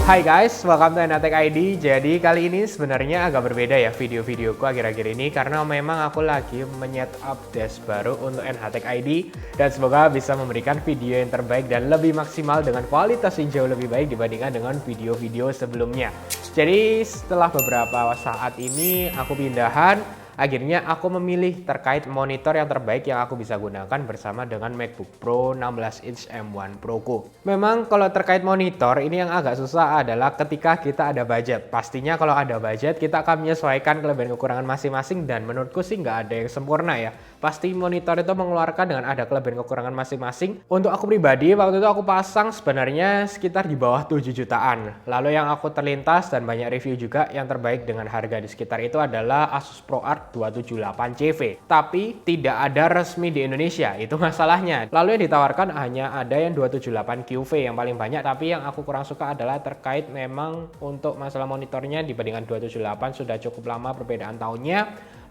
Hai guys, welcome to Enatek ID. Jadi kali ini sebenarnya agak berbeda ya video-videoku akhir-akhir ini karena memang aku lagi menyetup dash baru untuk Enatek ID dan semoga bisa memberikan video yang terbaik dan lebih maksimal dengan kualitas yang jauh lebih baik dibandingkan dengan video-video sebelumnya. Jadi setelah beberapa saat ini aku pindahan. Akhirnya aku memilih terkait monitor yang terbaik yang aku bisa gunakan bersama dengan MacBook Pro 16 inch M1 Pro ku. Memang kalau terkait monitor ini yang agak susah adalah ketika kita ada budget. Pastinya kalau ada budget kita akan menyesuaikan kelebihan kekurangan masing-masing dan menurutku sih nggak ada yang sempurna ya. Pasti monitor itu mengeluarkan dengan ada kelebihan kekurangan masing-masing. Untuk aku pribadi waktu itu aku pasang sebenarnya sekitar di bawah 7 jutaan. Lalu yang aku terlintas dan banyak review juga yang terbaik dengan harga di sekitar itu adalah Asus ProArt 278CV. Tapi tidak ada resmi di Indonesia, itu masalahnya. Lalu yang ditawarkan hanya ada yang 278QV yang paling banyak, tapi yang aku kurang suka adalah terkait memang untuk masalah monitornya dibandingkan 278 sudah cukup lama perbedaan tahunnya.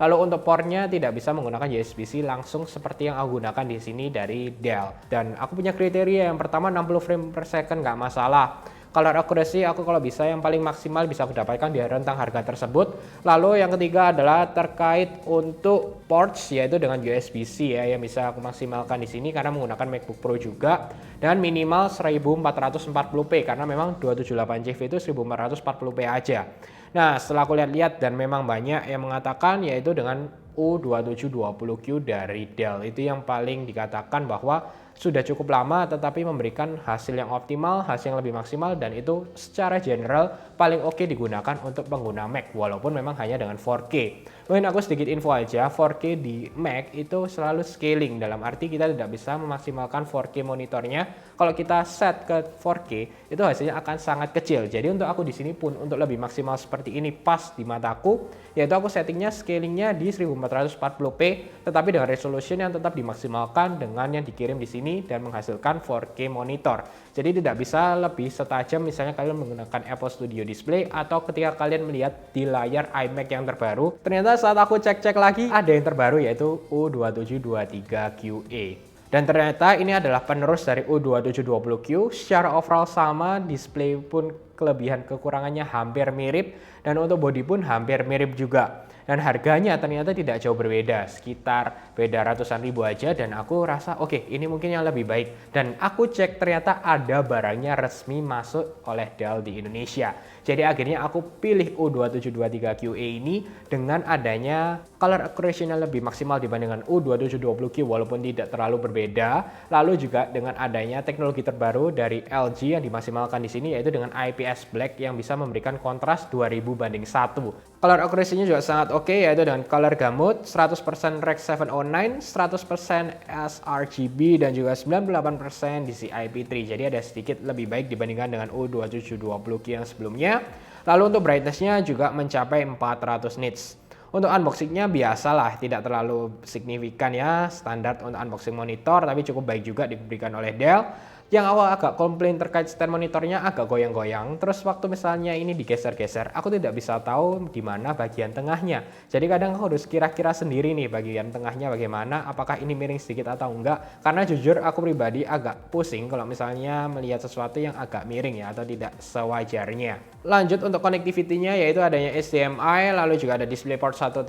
Lalu untuk portnya tidak bisa menggunakan USB-C langsung seperti yang aku gunakan di sini dari Dell. Dan aku punya kriteria yang pertama 60 frame per second nggak masalah. Color accuracy aku kalau bisa yang paling maksimal bisa aku dapatkan di rentang harga tersebut. Lalu yang ketiga adalah terkait untuk ports yaitu dengan USB-C ya yang bisa aku maksimalkan di sini karena menggunakan MacBook Pro juga dan minimal 1440p karena memang 278CV itu 1440p aja. Nah, setelah aku lihat-lihat dan memang banyak yang mengatakan yaitu dengan U2720Q dari Dell itu yang paling dikatakan bahwa sudah cukup lama tetapi memberikan hasil yang optimal, hasil yang lebih maksimal dan itu secara general paling oke digunakan untuk pengguna Mac walaupun memang hanya dengan 4K. Mungkin aku sedikit info aja, 4K di Mac itu selalu scaling dalam arti kita tidak bisa memaksimalkan 4K monitornya. Kalau kita set ke 4K itu hasilnya akan sangat kecil. Jadi untuk aku di sini pun untuk lebih maksimal seperti ini pas di mataku, yaitu aku settingnya scalingnya di 1440p tetapi dengan resolution yang tetap dimaksimalkan dengan yang dikirim di sini dan menghasilkan 4K monitor. Jadi tidak bisa lebih setajam misalnya kalian menggunakan Apple Studio Display atau ketika kalian melihat di layar iMac yang terbaru. Ternyata saat aku cek-cek lagi ada yang terbaru yaitu U2723QA. Dan ternyata ini adalah penerus dari U2720Q. Secara overall sama, display pun kelebihan kekurangannya hampir mirip dan untuk body pun hampir mirip juga. Dan harganya ternyata tidak jauh berbeda, sekitar beda ratusan ribu aja dan aku rasa oke, ini mungkin yang lebih baik. Dan aku cek ternyata ada barangnya resmi masuk oleh Dell di Indonesia. Jadi akhirnya aku pilih U2723QA ini dengan adanya color accuracy yang lebih maksimal dibandingkan U2720Q walaupun tidak terlalu berbeda. Lalu juga dengan adanya teknologi terbaru dari LG yang dimaksimalkan di sini yaitu dengan IPS Black yang bisa memberikan kontras 2000:1. Color accuracy-nya juga sangat oke yaitu dengan color gamut 100% Rec 709, 100% sRGB dan juga 98% DCI-P3. Jadi ada sedikit lebih baik dibandingkan dengan U2720Q yang sebelumnya. Lalu untuk brightness-nya juga mencapai 400 nits. Untuk unboxing-nya biasalah, tidak terlalu signifikan ya, standar untuk unboxing monitor tapi cukup baik juga diberikan oleh Dell. Yang awal agak komplain terkait stand monitornya agak goyang-goyang. Terus waktu misalnya ini digeser-geser, aku tidak bisa tahu di mana bagian tengahnya. Jadi kadang aku harus kira-kira sendiri nih bagian tengahnya bagaimana, apakah ini miring sedikit atau enggak. Karena jujur aku pribadi agak pusing kalau misalnya melihat sesuatu yang agak miring ya atau tidak sewajarnya. Lanjut untuk connectivity-nya yaitu adanya HDMI, lalu juga ada DisplayPort 1.4,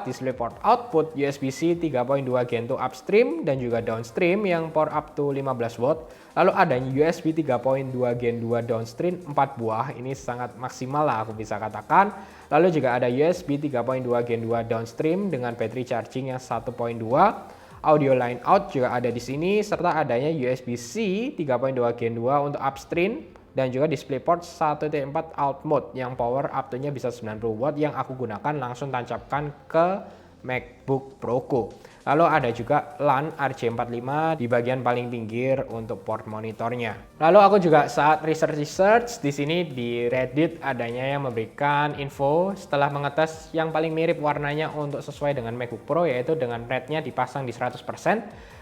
DisplayPort output USB-C 3.2 Gen 2 upstream dan juga downstream yang power up to 15 watt. Lalu adanya USB 3.2 Gen 2 downstream 4 buah, ini sangat maksimal lah aku bisa katakan. Lalu juga ada USB 3.2 Gen 2 downstream dengan battery charging yang 1.2. Audio line out juga ada di sini serta adanya USB-C 3.2 Gen 2 untuk upstream dan juga DisplayPort 1.4 out mode yang power up to-nya bisa 90 watt yang aku gunakan langsung tancapkan ke MacBook Pro ku. Lalu ada juga LAN RJ45 di bagian paling pinggir untuk port monitornya. Lalu aku juga saat research di sini di Reddit adanya yang memberikan info setelah mengetes yang paling mirip warnanya untuk sesuai dengan MacBook Pro yaitu dengan rednya dipasang di 100%.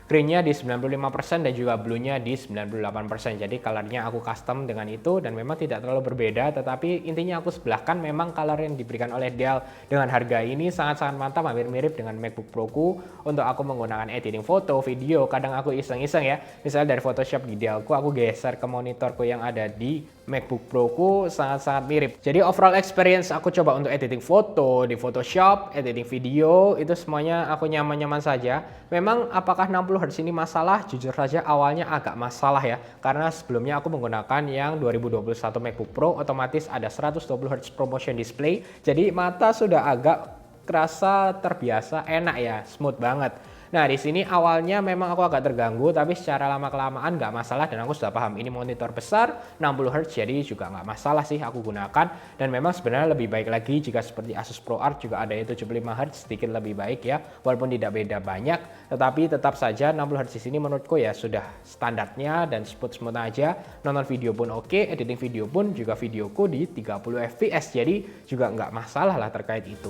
greennya di 95% dan juga blue-nya di 98%. Jadi colornya aku custom dengan itu dan memang tidak terlalu berbeda, tetapi intinya aku sebelahkan memang color yang diberikan oleh Dell dengan harga ini sangat-sangat mantap, hampir mirip dengan MacBook Pro-ku untuk aku menggunakan editing foto, video. Kadang aku iseng-iseng ya, misalnya dari Photoshop di Dell-ku aku geser ke monitorku yang ada di MacBook Pro-ku, sangat-sangat mirip. Jadi overall experience aku coba untuk editing foto di Photoshop, editing video, itu semuanya aku nyaman-nyaman saja. Memang apakah 60 Hz ini masalah? Jujur saja awalnya agak masalah ya, karena sebelumnya aku menggunakan yang 2021 MacBook Pro, otomatis ada 120 Hz ProMotion display, jadi mata sudah agak kerasa terbiasa, enak ya, smooth banget. Nah, di sini awalnya memang aku agak terganggu, tapi secara lama-kelamaan nggak masalah dan aku sudah paham ini monitor besar 60 Hz, jadi juga nggak masalah sih aku gunakan. Dan memang sebenarnya lebih baik lagi jika seperti Asus ProArt juga ada yang 75 Hz, sedikit lebih baik ya, walaupun tidak beda banyak, tetapi tetap saja 60 Hz di sini menurutku ya sudah standarnya dan smooth aja. Nonton video pun oke, editing video pun juga videoku di 30 fps, jadi juga nggak masalah lah terkait itu.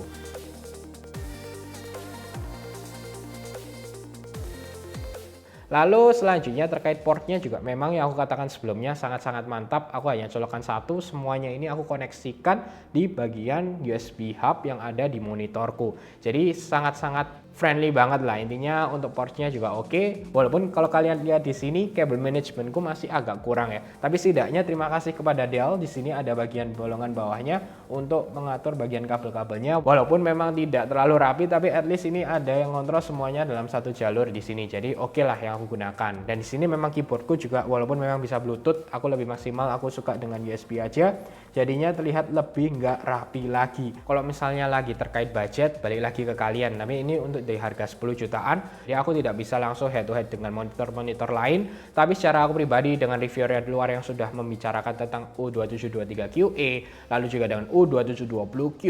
Lalu selanjutnya terkait portnya juga memang yang aku katakan sebelumnya sangat-sangat mantap. Aku hanya colokkan satu, semuanya ini aku koneksikan di bagian USB hub yang ada di monitorku. Jadi sangat-sangat friendly banget lah, intinya untuk portnya juga oke. Walaupun kalau kalian lihat di sini kabel manajemenku masih agak kurang ya, tapi setidaknya terima kasih kepada Dell, di sini ada bagian bolongan bawahnya untuk mengatur bagian kabel-kabelnya. Walaupun memang tidak terlalu rapi, tapi at least ini ada yang ngontrol semuanya dalam satu jalur di sini. Jadi oke lah yang aku gunakan. Dan di sini memang keyboardku juga walaupun memang bisa Bluetooth, aku lebih maksimal aku suka dengan USB aja. Jadinya terlihat lebih nggak rapi lagi. Kalau misalnya lagi terkait budget, balik lagi ke kalian. Tapi ini untuk dari harga 10 jutaan, ya aku tidak bisa langsung head to head dengan monitor-monitor lain. Tapi secara aku pribadi dengan reviewer di luar yang sudah membicarakan tentang U2723QE, lalu juga dengan U2720Q,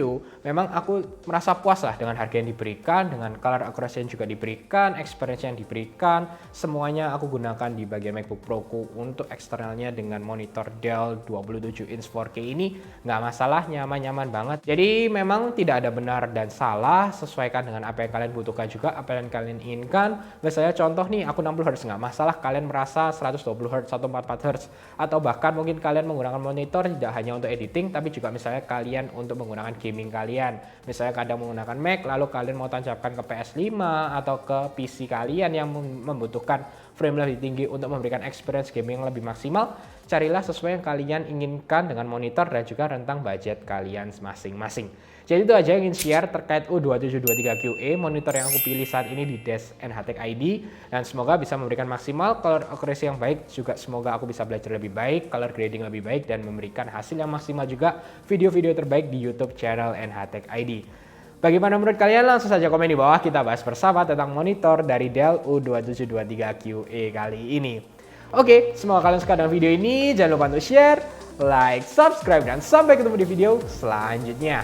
memang aku merasa puas lah dengan harga yang diberikan, dengan color accuracy yang juga diberikan, experience yang diberikan, semuanya aku gunakan di bagian MacBook Pro-ku. Untuk eksternalnya dengan monitor Dell 27 inch 4K ini nggak masalah, nyaman-nyaman banget. Jadi memang tidak ada benar dan salah, sesuaikan dengan apa yang kalian butuhkan juga, apa yang kalian inginkan. Misalnya contoh nih, aku 60 Hz nggak masalah, kalian merasa 120 Hz atau 44 Hz, atau bahkan mungkin kalian menggunakan monitor tidak hanya untuk editing, tapi juga misalnya kalian untuk menggunakan gaming kalian. Misalnya kadang menggunakan Mac, lalu kalian mau tancapkan ke PS5 atau ke PC kalian yang membutuhkan frame lebih tinggi untuk memberikan experience gaming yang lebih maksimal, carilah sesuai yang kalian inginkan dengan monitor dan juga rentang budget kalian masing-masing. Jadi itu aja yang ingin share terkait U2723QE, monitor yang aku pilih saat ini di Desk NHTech ID, dan semoga bisa memberikan maksimal color accuracy yang baik, juga semoga aku bisa belajar lebih baik, color grading lebih baik, dan memberikan hasil yang maksimal juga, video-video terbaik di YouTube channel NHTech ID. Bagaimana menurut kalian? Langsung saja komen di bawah, kita bahas bersama tentang monitor dari Dell U2723QE kali ini. Oke, semoga kalian suka dengan video ini. Jangan lupa untuk share, like, subscribe, dan sampai ketemu di video selanjutnya.